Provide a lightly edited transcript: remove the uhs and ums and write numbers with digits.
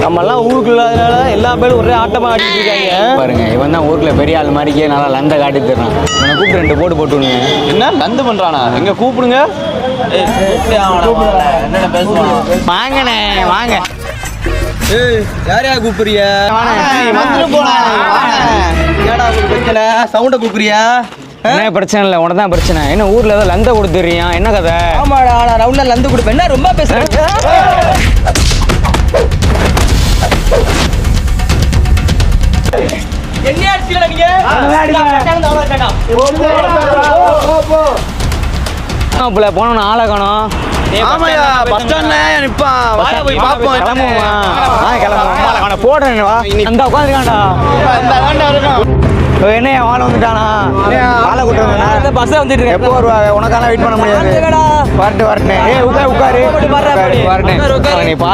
நம்மெல்லாம் ஊருக்குள்ள அதனால எல்லா பேரும் ஒரே ஆட்டமா ஆடிட்டு இருக்காங்க. பாருங்க இவன் தான் ஊருக்குள்ள பெரிய ஆள் மாதிரிக்கே நல்லா லந்த காட்டி தர்றான். இவனை கூப்பிட்டு 2 போட்டு போட்டுருங்க. என்ன லந்து பண்றானா? எங்க கூப்பிடுங்க. என்னென்ன பேசுவான்? வாங்கண்ணே வாங்க. யாரையா கூப்பிடுறிய? வந்துட்டு போனா என்னடா ஒரு பிரச்சனை? சவுண்ட கூப்பிடுறியா? என்ன பிரச்சனை இல்லை, உனக்கு தான் பிரச்சனை. என்ன ஊர்ல ஏதோ லந்த கொடுத்துறியா? என்ன கதை? ஆமாடா நான் ரவுண்ட்ல லந்து கொடுப்பேன். என்ன ரொம்ப பேசுறேன்? என்ன அடிச்சீங்க நீங்க? போனோம் ஆளை காணோம். ஆமாயா பஸ் ஸ்டாண்ட்ல நிப்பான். வாடா போய் பாப்போம். கிளம்புவோம். போடுறேன் வா. அந்த உட்காந்துருக்காண்டா. என்ன வாழை வந்துட்டானா? வாழை கூட்டு வந்தா பஸ் வந்துட்டு எப்போ வருவா? உனக்கான வெயிட் பண்ண முடியாது. வரட்டு வரட்டு. உட்காரு உட்காரு. நீ பாரு.